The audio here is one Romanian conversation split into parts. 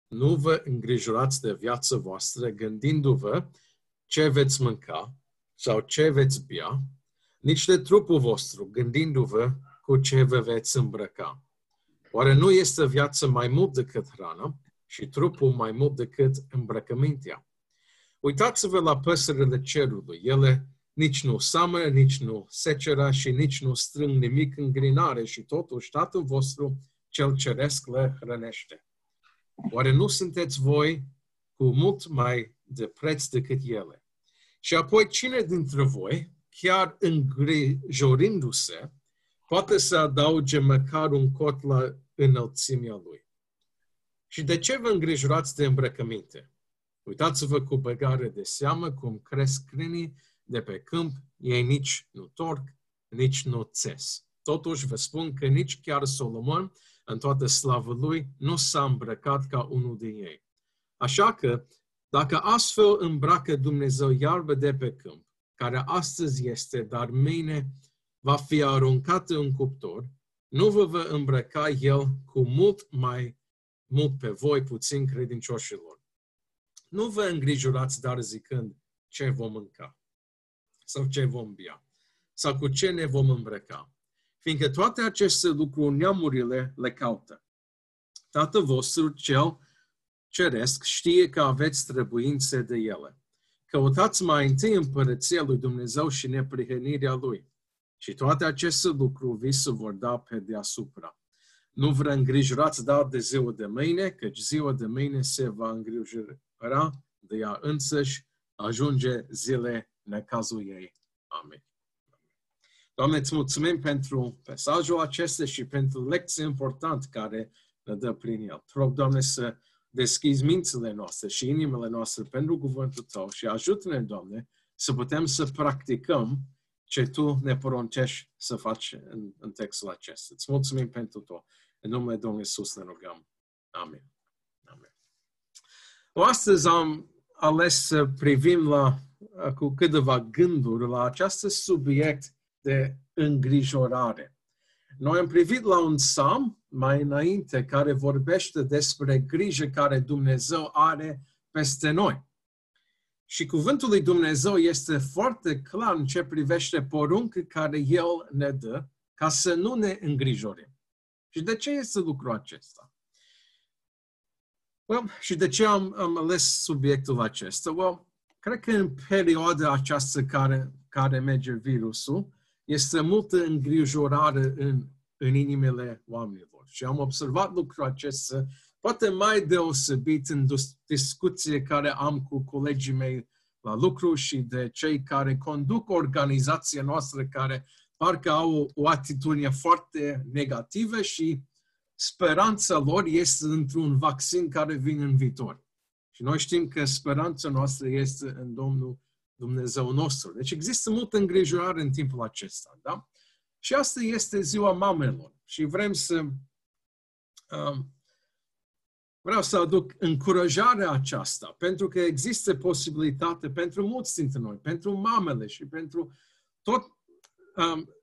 Nu vă îngrijorați de viața voastră gândindu-vă ce veți mânca sau ce veți bea, nici de trupul vostru gândindu-vă cu ce vă veți îmbrăca. Oare nu este viața mai mult decât hrană și trupul mai mult decât îmbrăcămintea? Uitați-vă la păsările cerului. Ele nici nu seamănă, nici nu seceră și nici nu strâng nimic în grinare și totuși Tatăl vostru cel ceresc le hrănește. Oare nu sunteți voi cu mult mai de preț decât ele? Și apoi cine dintre voi, chiar îngrijorindu-se, poate să adauge măcar un cot la înălțimea lui? Și de ce vă îngrijorați de îmbrăcăminte? Uitați-vă cu băgare de seamă cum cresc câinii de pe câmp, ei nici nu torc, nici nu țes. Totuși vă spun că nici chiar Solomon, în toată slavă lui, nu s-a îmbrăcat ca unul din ei. Așa că, dacă astfel îmbracă Dumnezeu iarbă de pe câmp, care astăzi este, dar mâine va fi aruncată în cuptor, nu vă va îmbrăca El cu mult mai mult pe voi, puțin credincioșilor. Nu vă îngrijorați, dar zicând ce vom mânca, sau ce vom bea, sau cu ce ne vom îmbrăca, fiindcă toate aceste lucruri neamurile le caută. Tatăl vostru cel ceresc știe că aveți trebuințe de ele. Căutați mai întâi împărăția lui Dumnezeu și neprihănirea lui. Și toate aceste lucruri vi se vor da pe deasupra. Nu vă îngrijorați de ziua de mâine, căci ziua de mâine se va îngrijora de ea însăși, ajunge zile necazul ei. Amin. Doamne, îți mulțumim pentru mesajul acesta și pentru lecția importantă care ne dă prin el. Te rog, Doamne, să deschizi mințile noastre și inimile noastre pentru cuvântul Tău și ajută-ne, Doamne, să putem să practicăm ce Tu ne poruncești să faci în textul acesta. Îți mulțumim pentru tot. În numele Domnului Iisus ne rugăm. Amin. Amin. Astăzi am ales să privim cu câteva gânduri la acest subiect de îngrijorare. Noi am privit la un psalm mai înainte care vorbește despre grijă care Dumnezeu are peste noi. Și cuvântul lui Dumnezeu este foarte clar în ce privește poruncă care El ne dă ca să nu ne îngrijorim. Și de ce este lucrul acesta? Și de ce am ales subiectul acesta? Cred că în perioada aceasta care merge virusul, este multă îngrijorare în inimile oamenilor. Și am observat lucrul acesta, poate mai deosebit în discuție care am cu colegii mei la lucru și de cei care conduc organizația noastră, care parcă au o atitudine foarte negativă și speranța lor este într-un vaccin care vine în viitor. Și noi știm că speranța noastră este în Domnul Dumnezeu nostru. Deci există multă îngrijorare în timpul acesta. Da? Și asta este ziua mamelor. Și vreau să aduc încurajarea aceasta, pentru că există posibilitate pentru mulți dintre noi, pentru mamele și pentru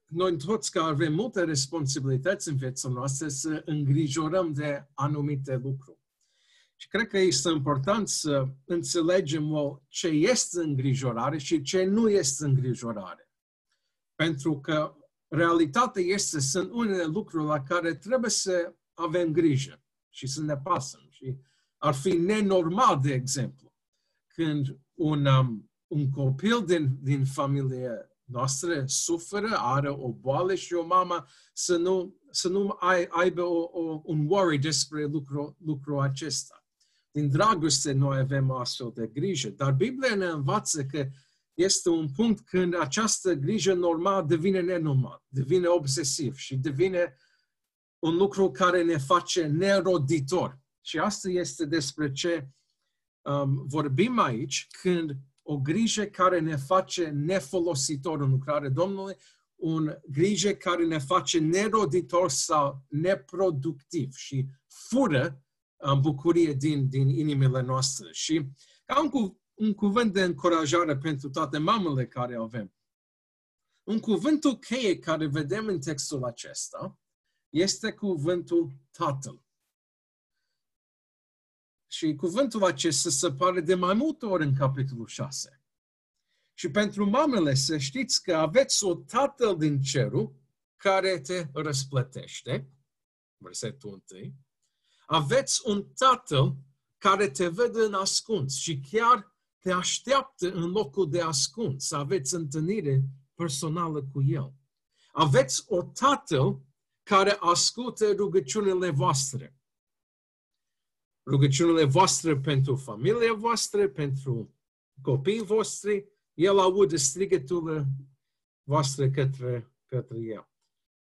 noi toți care avem multe responsabilități în viața noastră să îngrijorăm de anumite lucruri. Și cred că este important să înțelegem ce este îngrijorare și ce nu este îngrijorare. Pentru că realitatea sunt unele lucruri la care trebuie să avem grijă și să ne pasăm. Și ar fi nenormal, de exemplu, când un copil din familie noastră suferă, are o boală și o mamă să nu aibă un worry despre lucrul acesta. Din dragoste noi avem o astfel de grijă, dar Biblia ne învață că este un punct când această grijă normal devine nenormal, devine obsesiv și devine un lucru care ne face neroditor. Și asta este despre ce vorbim aici, când o grijă care ne face nefolositor în lucrarea Domnului, o grijă care ne face neroditor sau neproductiv și fură bucurie din inimile noastre. Și am un cuvânt de încurajare pentru toate mamele care avem. Un cuvântul cheie care vedem în textul acesta este cuvântul Tatăl. Și cuvântul acesta se apare de mai multe ori în capitolul 6. Și pentru mamele să știți că aveți o Tatăl din cerul care te răsplătește, versetul 1. Aveți un Tatăl care te vede în ascuns și chiar te așteaptă în locul de ascuns, să aveți întâlnire personală cu El. Aveți o Tatăl care ascultă rugăciunile voastre. Rugăciunile voastre pentru familia voastră, pentru copiii voștri, El aude strigăturile voastre către El.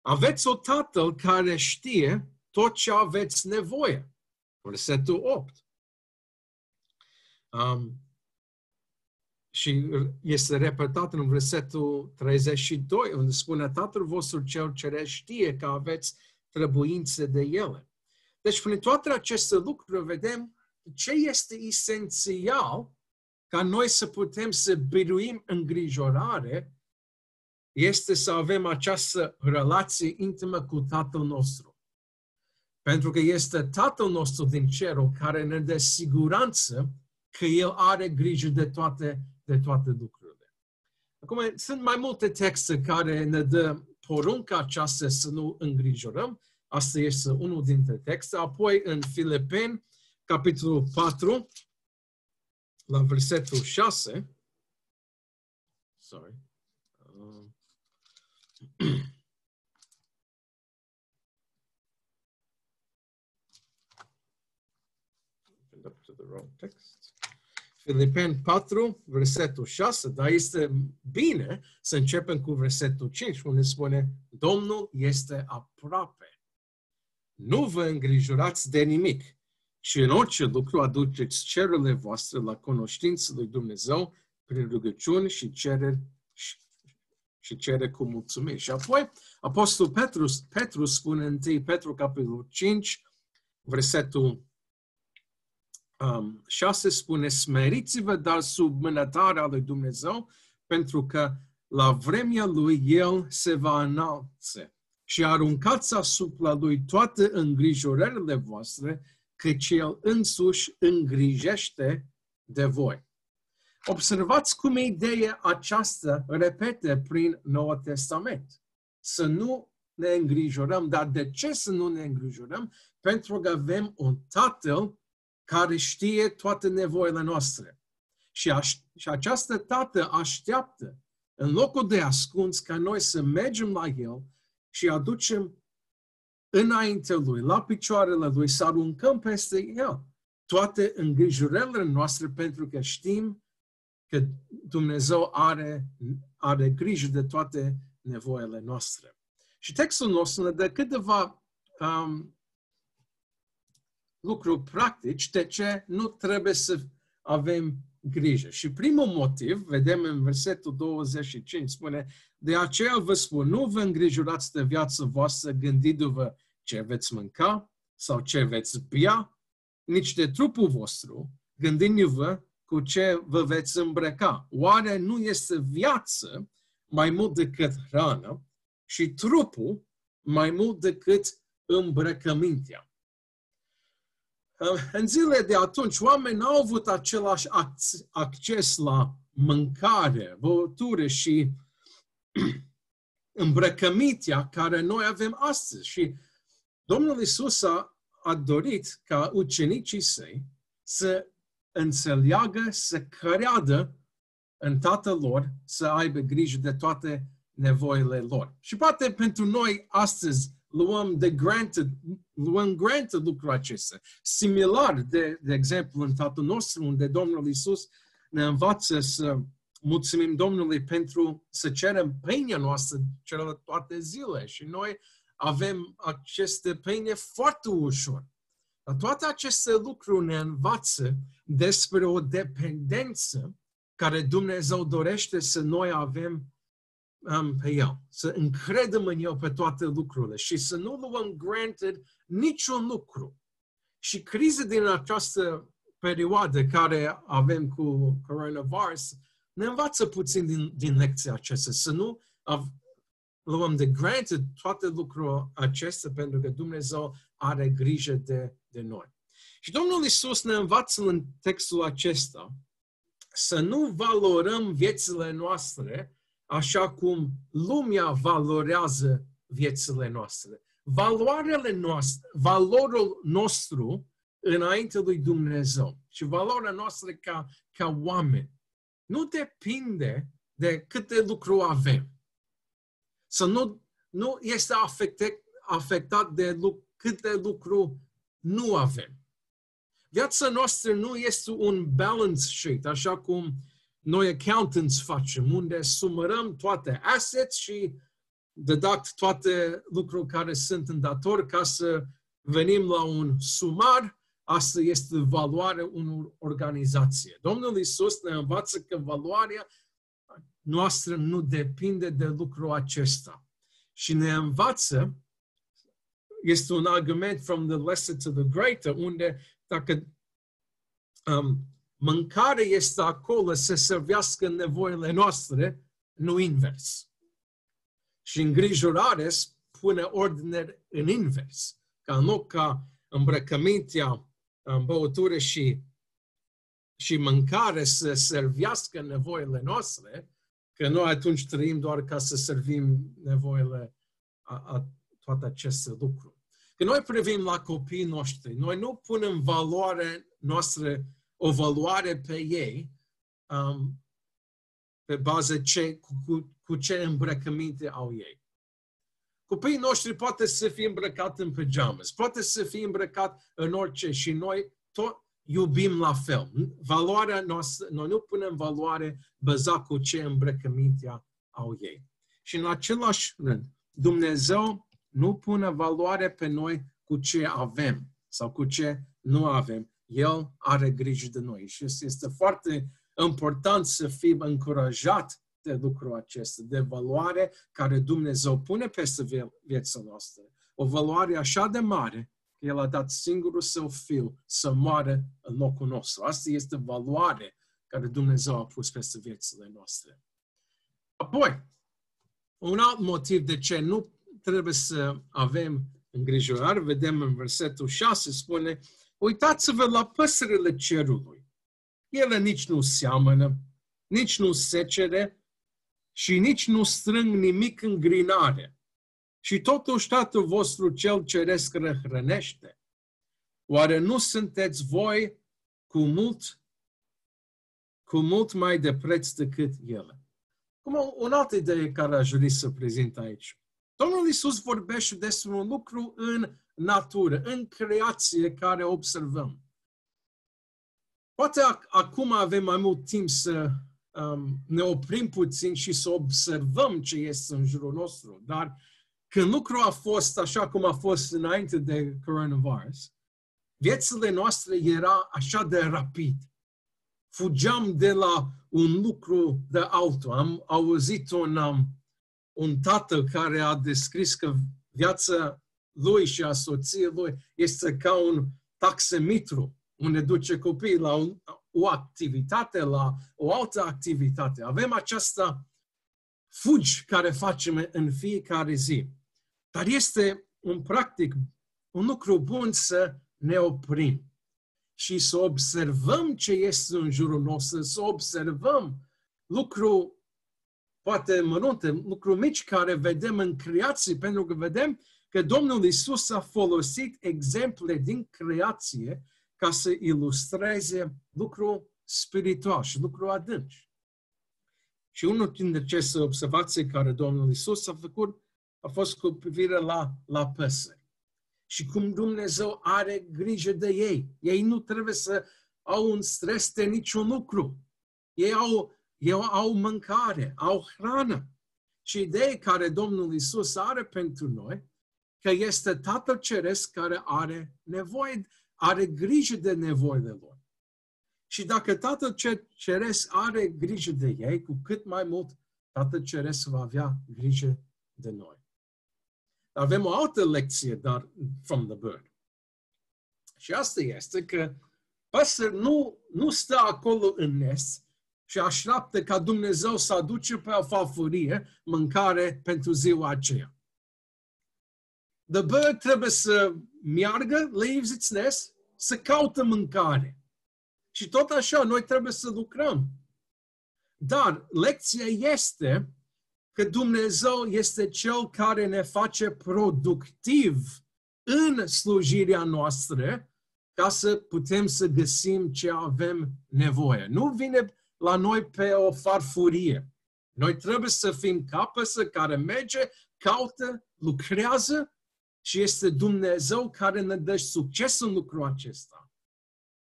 Aveți o Tatăl care știe tot ce aveți nevoie. Versetul 8. Și este repetat în versetul 32, unde spune Tatăl vostru cel ceresc știe că aveți trebuințe de ele. Deci, prin toate aceste lucruri, vedem ce este esențial ca noi să putem să biruim îngrijorare, este să avem această relație intimă cu Tatăl nostru. Pentru că este Tatăl nostru din cerul care ne dă siguranță că El are grijă de toate lucrurile. Acum, sunt mai multe texte care ne dă porunca aceasta să nu îngrijorăm. Asta este unul dintre texte. Apoi, în Filipeni, capitolul 4, la versetul 6, Filipeni 4, versetul 6, dar este bine să începem cu versetul 5, unde spune Domnul este aproape. Nu vă îngrijorați de nimic și în orice lucru aduceți cererile voastre la cunoștință lui Dumnezeu prin rugăciuni și cereri cu mulțumiri. Și apoi Apostolul Petru spune în 1 Petru capitolul 5, versetul 6 spune, smeriți-vă, dar sub mânătarea lui Dumnezeu, pentru că la vremea lui El se va înalța și aruncați asupra lui toate îngrijorările voastre, căci El însuși îngrijește de voi. Observați cum ideea aceasta repete prin Noul Testament. Să nu ne îngrijorăm, dar de ce să nu ne îngrijorăm? Pentru că avem un Tatăl care știe toate nevoile noastre. Și această Tată așteaptă în locul de ascuns ca noi să mergem la El și aducem înaintea Lui, la picioarele Lui, să aruncăm peste El toate îngrijorările noastre, pentru că știm că Dumnezeu are grijă de toate nevoile noastre. Și textul nostru ne dă câteva lucruri practici de ce nu trebuie să avem grijă. Și primul motiv, vedem în versetul 25, spune, de aceea vă spun, nu vă îngrijorați de viața voastră gândindu-vă ce veți mânca sau ce veți bea, nici de trupul vostru, gândindu-vă cu ce vă veți îmbrăca. Oare nu este viață mai mult decât hrană și trupul mai mult decât îmbrăcămintea? În zilele de atunci, oamenii n-au avut același acces la mâncare, băutură și îmbrăcămintea care noi avem astăzi. Și Domnul Iisus a dorit ca ucenicii săi să înțeleagă, să creadă în Tatăl lor, să aibă grijă de toate nevoile lor. Și poate pentru noi astăzi luăm granted lucrul acesta. Similar, de exemplu, în Tatăl nostru, unde Domnul Iisus ne învață să mulțumim Domnului pentru să cerem pâinea noastră toate zilele. Și noi avem aceste pâine foarte ușor. Dar toate aceste lucruri ne învață despre o dependență care Dumnezeu dorește să noi avem pe El. Să încredem în El pe toate lucrurile și să nu luăm granted niciun lucru. Și criza din această perioadă care avem cu coronavirus ne învață puțin din lecția aceasta. Să nu luăm de granted toate lucrurile acestea, pentru că Dumnezeu are grijă de noi. Și Domnul Iisus ne învață în textul acesta să nu valorăm viețile noastre așa cum lumea valorează viețile noastre. Valorul nostru înainte lui Dumnezeu și valoarea noastră ca oameni nu depinde de câte lucruri avem. Să nu este afectat de câte lucruri nu avem. Viața noastră nu este un balance sheet, așa cum noi accountants facem, unde sumărăm toate assets și deduct toate lucruri care sunt în dator ca să venim la un sumar. Asta este valoarea unor organizație. Domnul Iisus ne învață că valoarea noastră nu depinde de lucrul acesta. Și ne învață, este un argument from the lesser to the greater, unde dacă mâncarea este acolo să servească nevoile noastre, nu invers. Și îngrijorarea pune ordine în invers. Ca în loc ca îmbrăcămintea, băutură și mâncare să servească nevoile noastre, că noi atunci trăim doar ca să servim nevoile a toate aceste lucruri. Când noi privim la copiii noștri, noi nu punem o valoare pe ei pe bază cu ce îmbrăcăminte au ei. Copiii noștri poate să fie îmbrăcat în pajamas, poate să fie îmbrăcat în orice și noi tot iubim la fel. Valoarea noastră, noi nu punem valoare bazat cu ce îmbrăcăminte au ei. Și în același rând, Dumnezeu nu pune valoare pe noi cu ce avem sau cu ce nu avem. El are grijă de noi și este foarte important să fim încurajat de lucrul acesta, de valoare care Dumnezeu pune peste viața noastră. O valoare așa de mare că El a dat singurul Său Fiu să moară în locul nostru. Asta este valoare care Dumnezeu a pus peste viețile noastre. Apoi, un alt motiv de ce nu trebuie să avem îngrijorare, vedem în versetul 6, spune: uitați-vă la păsările cerului. Ele nici nu seamănă, nici nu secere și nici nu strâng nimic în grinare. Și totuși Tatăl vostru cel ceresc hrănește. Oare nu sunteți voi cu mult mai de preț decât ele? O altă idee care aș vrea să prezint aici. Domnul Iisus vorbește despre un lucru în natură, în creație care observăm. Poate acum avem mai mult timp să ne oprim puțin și să observăm ce este în jurul nostru. Dar când lucrul a fost așa cum a fost înainte de coronavirus, viețile noastre era așa de rapid. Fugeam de la un lucru de altul. Am auzit un tată care a descris că viața lui și a soției lui este ca un taximetru, unde duce copiii la o activitate, la o altă activitate. Avem această fugi care facem în fiecare zi. Dar este un lucru bun să ne oprim și să observăm ce este în jurul nostru, să observăm lucruri poate mărunte, lucruri mici care vedem în creație, pentru că vedem că Domnul Iisus a folosit exemple din creație ca să ilustreze lucruri spiritual și lucruri adânci. Și unul dintre aceste observații care Domnul Iisus a făcut a fost cu privire la păsări. Și cum Dumnezeu are grijă de ei. Ei nu trebuie să au un stres de niciun lucru. Ei au mâncare, au hrană. Și ideea care Domnul Iisus are pentru noi, că este Tatăl Ceresc care are grijă de nevoile lor. Și dacă Tatăl Ceresc are grijă de ei, cu cât mai mult Tatăl Ceresc va avea grijă de noi. Avem o altă lecție, dar from the bird. Și asta este că păsări nu stă acolo în nest și așteaptă ca Dumnezeu să aduce pe o farfurie mâncare pentru ziua aceea. The bird trebuie să meargă, leaves its nest, să caută mâncare. Și tot așa, noi trebuie să lucrăm. Dar lecția este că Dumnezeu este Cel care ne face productiv în slujirea noastră ca să putem să găsim ce avem nevoie. Nu vine la noi pe o farfurie. Noi trebuie să fim capăsă care merge, caută, lucrează și este Dumnezeu care ne dă succes în lucrul acesta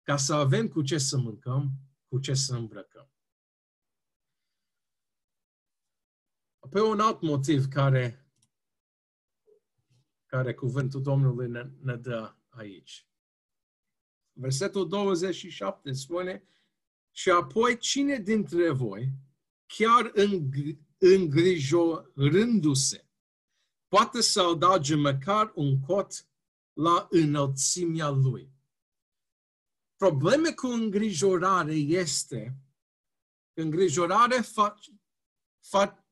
ca să avem cu ce să mâncăm, cu ce să îmbrăcăm. Pe un alt motiv care cuvântul Domnului ne dă aici. Versetul 27 spune: și apoi cine dintre voi, chiar îngrijorându-se, poate să adauge măcar un cot la înălțimea lui. Problema cu îngrijorare este că îngrijorare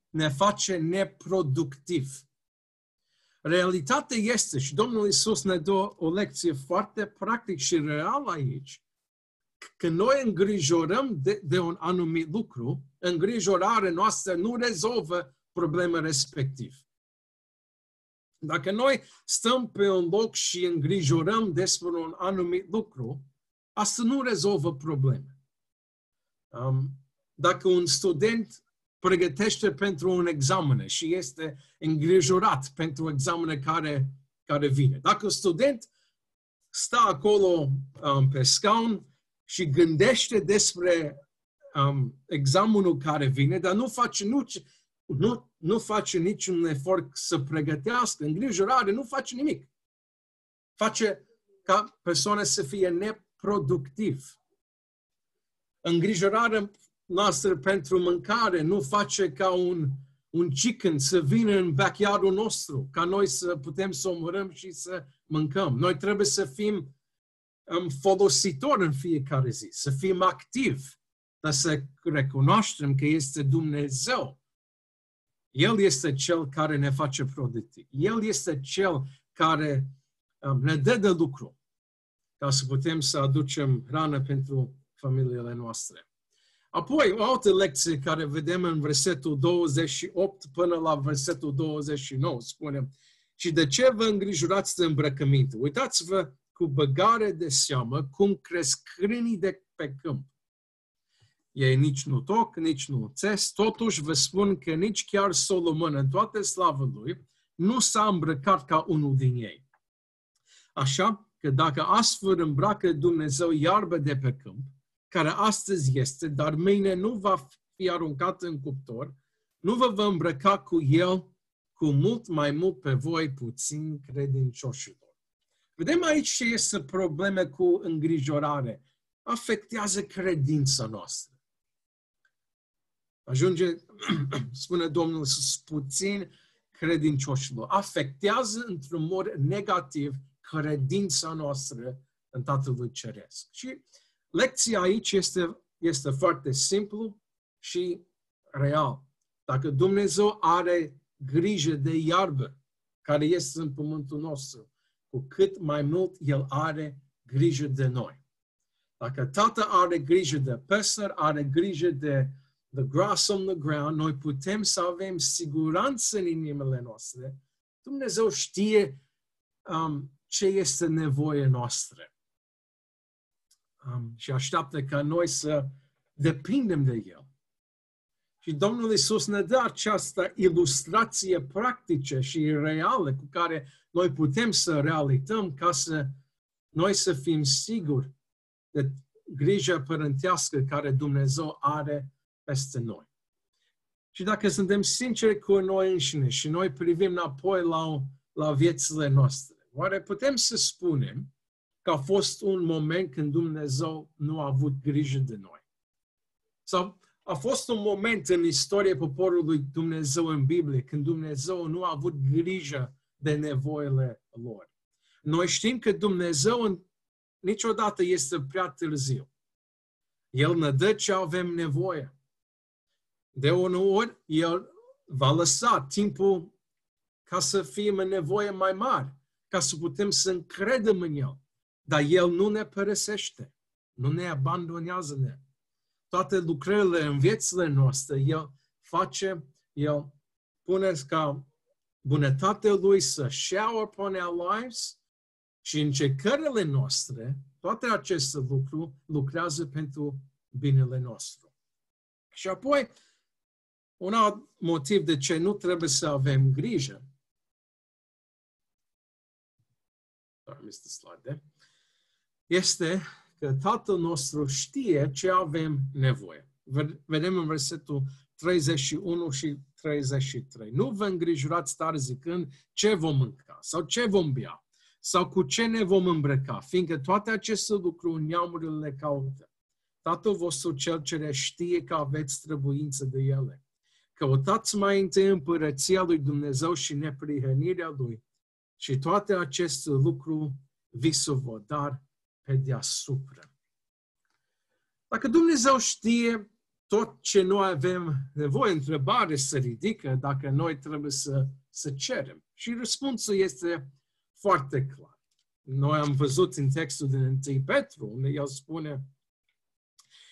ne face neproductiv. Realitatea este, și Domnul Iisus ne dă o lecție foarte practică și reală aici, că noi îngrijorăm de un anumit lucru, îngrijorarea noastră nu rezolvă problema respectivă. Dacă noi stăm pe un loc și îngrijorăm despre un anumit lucru, asta nu rezolvă problema. Dacă un student pregătește pentru un examen și este îngrijorat pentru examenul care vine. Dacă un student stă acolo pe scaun și gândește despre examenul care vine, dar nu face niciun efort să pregătească, îngrijorare, nu face nimic. Face ca persoana să fie neproductiv. Îngrijorarea noastră pentru mâncare nu face ca un chicken să vină în backyardul nostru, ca noi să putem să omorâm și să mâncăm. Noi trebuie să fim folositori în fiecare zi, să fim activi, dar să recunoaștem că este Dumnezeu. El este Cel care ne face productivi. El este Cel care ne dă de lucru ca să putem să aducem hrană pentru familiile noastre. Apoi, o altă lecție care vedem în versetul 28 până la versetul 29 spune: și de ce vă îngrijorați de îmbrăcăminte? Uitați-vă cu băgare de seamă cum cresc câinii de pe câmp. Ei nici nu toc, nici nu țes, totuși vă spun că nici chiar Solomon în toată slavă lui nu s-a îmbrăcat ca unul din ei. Așa că dacă astfel îmbracă Dumnezeu iarbă de pe câmp, care astăzi este, dar mâine nu va fi aruncat în cuptor, nu vă va îmbrăca cu el cu mult mai mult pe voi puțin credincioșilor. Vedem aici ce este problema cu îngrijorare. Afectează credința noastră. Ajunge, spune Domnul Iisus, puțin credincioșilor. Afectează într-un mod negativ credința noastră în Tatălui Ceresc. Și lecția aici este foarte simplu și real. Dacă Dumnezeu are grijă de iarbă care este în pământul nostru, cu cât mai mult El are grijă de noi. Dacă Tatăl are grijă de păsări, are grijă de the grass on the ground, noi putem să avem siguranță în inimile noastre. Dumnezeu știe ce este nevoie noastră. Și așteaptă ca noi să depindem de El. Și Domnul Iisus ne dă această ilustrație practică și reală cu care noi putem să realizăm ca să noi să fim siguri de grija părintească care Dumnezeu are peste noi. Și dacă suntem sinceri cu noi înșine și noi privim înapoi la viețile noastre, oare putem să spunem că a fost un moment când Dumnezeu nu a avut grijă de noi? Sau a fost un moment în istoria poporului Dumnezeu în Biblie când Dumnezeu nu a avut grijă de nevoile lor? Noi știm că Dumnezeu niciodată este prea târziu. El ne dă ce avem nevoie. De uneori, El va lăsa timpul ca să fim în nevoie mai mare, ca să putem să încredem în El. Dar El nu ne părăsește, nu ne abandonează. Toate lucrările în viețile noastre, El pune ca bunătatea Lui să shower upon our lives și încercările noastre, toate aceste lucruri lucrează pentru binele nostru. Și apoi, un alt motiv de ce nu trebuie să avem grijă, este că Tatăl nostru știe ce avem nevoie. Vedem în versetul 31 și 33. Nu vă îngrijorați tare zicând ce vom mânca sau ce vom bea sau cu ce ne vom îmbrăca, fiindcă toate aceste lucruri neamurile le caută. Tatăl vostru cel ceresc știe că aveți trebuință de ele. Căutați mai întâi împărăția lui Dumnezeu și neprihănirea Lui și toate aceste lucruri vi se vor da pe deasupra. Dacă Dumnezeu știe tot ce noi avem nevoie, întrebare se ridică dacă noi trebuie să cerem. Și răspunsul este foarte clar. Noi am văzut în textul din 1 Petru, unde el spune: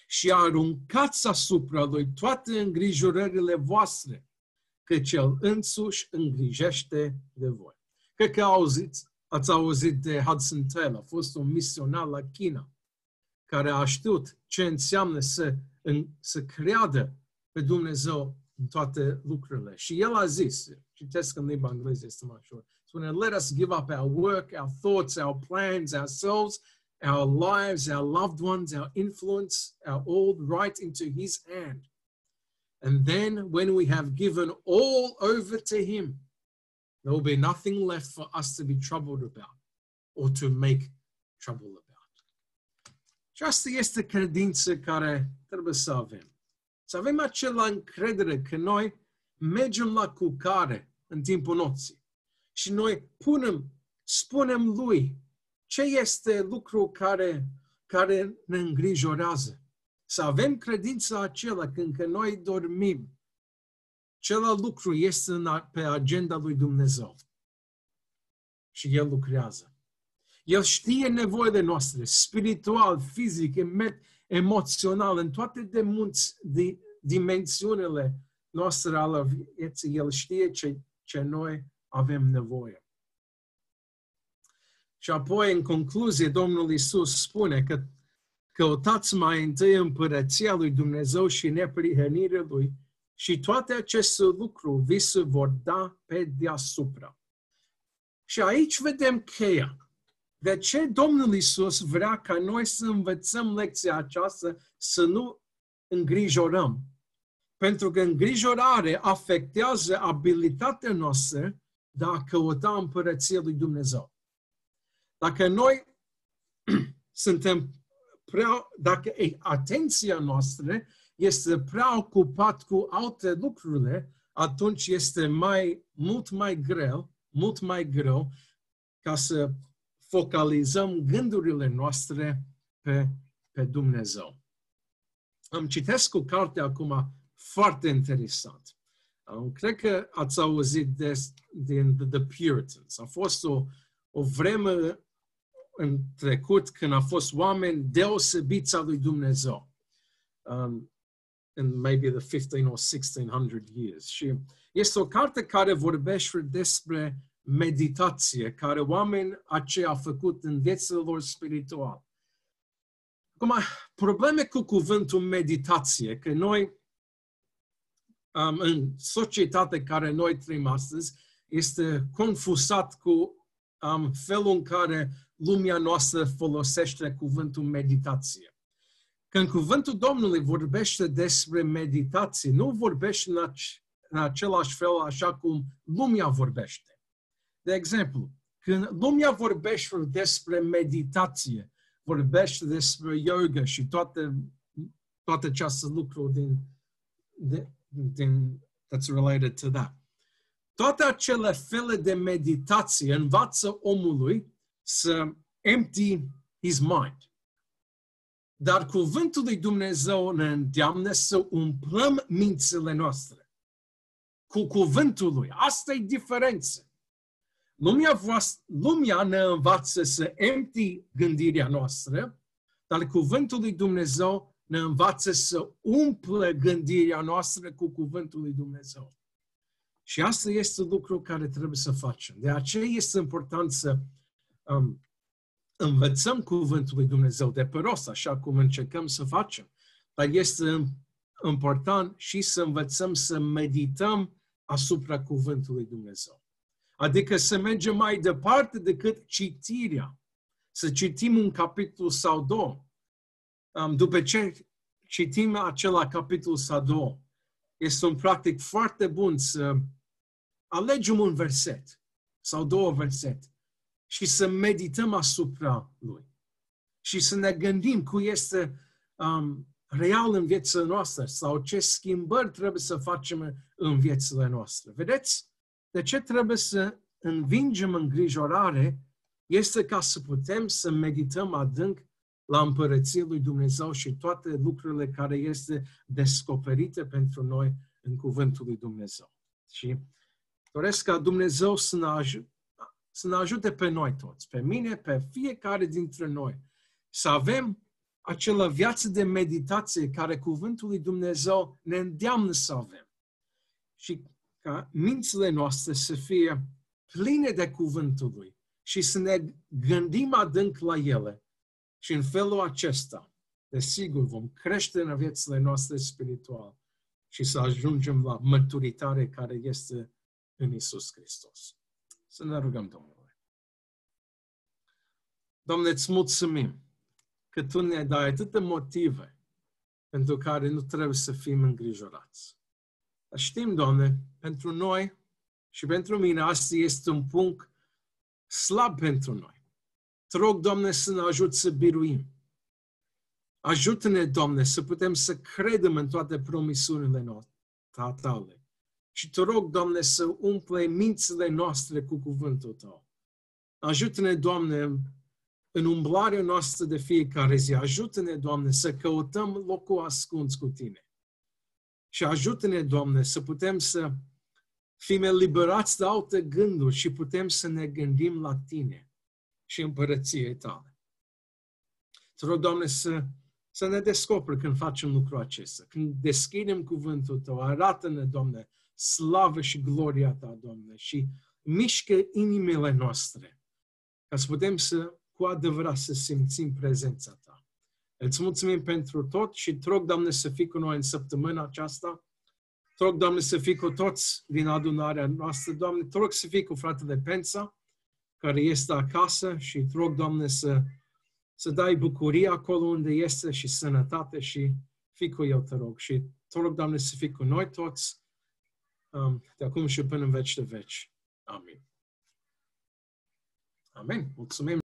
și aruncați asupra Lui toate îngrijorările voastre, căci El însuși îngrijește de voi. Cred că ați auzit de Hudson Taylor, a fost un misionar la China, care a știut ce înseamnă să creadă pe Dumnezeu în toate lucrurile. Și el a zis, citesc în limba engleză, este mai ușor, spune: let us give up our work, our thoughts, our plans, ourselves, our lives, our loved ones, our influence, our all right into His hand. And then when we have given all over to Him, there will be nothing left for us to be troubled about or to make trouble about. Și asta este credința care trebuie să avem. Să avem acela încredere că noi mergem la culcare în timpul nopții și noi spunem Lui ce este lucru care ne îngrijorează. Să avem credința acela când noi dormim. Celălalt lucru este pe agenda lui Dumnezeu. Și El lucrează. El știe nevoile noastre, spiritual, fizic, emoțional, în toate dimensiunile noastre ale vieții. El știe ce noi avem nevoie. Și apoi, în concluzie, Domnul Iisus spune că căutați mai întâi împărăția lui Dumnezeu și neprihănirea Lui și toate aceste lucruri vi se vor da pe deasupra. Și aici vedem cheia. De ce Domnul Iisus vrea ca noi să învățăm lecția aceasta, să nu îngrijorăm? Pentru că îngrijorare afectează abilitatea noastră de a căuta împărăția lui Dumnezeu. Dacă noi dacă atenția noastră este prea ocupat cu alte lucruri, atunci este mult mai greu ca să focalizăm gândurile noastre pe Dumnezeu. Am citesc o carte acum foarte interesant. Cred că ați auzit din The Puritans. A fost o vreme în trecut când a fost oameni deosebiți al lui Dumnezeu. In maybe the 15 or 1600 years. Și este o carte care vorbește despre meditație, care oamenii aceia au făcut în viața lor spirituală. Acum, probleme cu cuvântul meditație, că noi, în societatea care noi trăim astăzi, este confuzat cu felul în care lumea noastră folosește cuvântul meditație. Când cuvântul Domnului vorbește despre meditație, nu vorbește în același fel așa cum lumea vorbește. De exemplu, când lumea vorbește despre meditație, vorbește despre yoga și toate aceste lucruri that's related to that. Toate acele fele de meditație învață omului să empty his mind. Dar cuvântul lui Dumnezeu ne îndeamnă să umplăm mințile noastre cu cuvântul lui. Asta e diferența. Lumea ne învață să empty gândirea noastră, dar cuvântul lui Dumnezeu ne învață să umple gândirea noastră cu cuvântul lui Dumnezeu. Și asta este lucru care trebuie să facem. De aceea este important să învățăm cuvântul lui Dumnezeu de pe rost, așa cum încercăm să facem. Dar este important și să învățăm să medităm asupra cuvântului Dumnezeu. Adică să mergem mai departe decât citirea. Să citim un capitol sau două. După ce citim acela capitol sau două, este un practic foarte bun să alegem un verset sau două versete și să medităm asupra lui. Și să ne gândim cum este real în viața noastră sau ce schimbări trebuie să facem în viețile noastre. Vedeți? De ce trebuie să învingem îngrijorare este ca să putem să medităm adânc la împărăția lui Dumnezeu și toate lucrurile care este descoperite pentru noi în cuvântul lui Dumnezeu. Și doresc ca Dumnezeu să ne ajute pe noi toți, pe mine, pe fiecare dintre noi, să avem acela viață de meditație care cuvântul lui Dumnezeu ne îndeamnă să avem. Și ca mințile noastre să fie pline de cuvântul lui și să ne gândim adânc la ele. Și în felul acesta, desigur, vom crește în viețile noastre spirituale și să ajungem la măturitate care este în Iisus Hristos. Să ne rugăm Domnului. Doamne, îți mulțumim că Tu ne dai atâtea motive pentru care nu trebuie să fim îngrijorați. Dar știm, Doamne, pentru noi și pentru mine, asta este un punct slab pentru noi. Te rog, Doamne, să ne ajut să biruim. Ajută-ne, Doamne, să putem să credem în toate promisiunile Tale. Și te rog, Doamne, să umple mințile noastre cu cuvântul Tău. Ajută-ne, Doamne, în umblarea noastră de fiecare zi. Ajută-ne, Doamne, să căutăm locul ascuns cu Tine. Și ajută-ne, Doamne, să putem să fim eliberați de alte gânduri și putem să ne gândim la Tine și împărăției Tale. Te rog, Doamne, să ne descoperi când facem lucrul acesta. Când deschidem cuvântul Tău, arată-ne, Doamne, slavă și gloria Ta, Doamne, și mișcă inimile noastre ca să putem cu adevărat să simțim prezența Ta. Îți mulțumim pentru tot și te rog, Doamne, să fii cu noi în săptămâna aceasta. Te rog, Doamne, să fii cu toți din adunarea noastră. Doamne, te rog să fii cu fratele Pensa, care este acasă, și te rog, Doamne, să dai bucurie acolo unde este și sănătate și fii cu el, te rog. Și te rog, Doamne, să fii cu noi toți de acum și până în veci de veci. Amin. Amin. Mulțumim.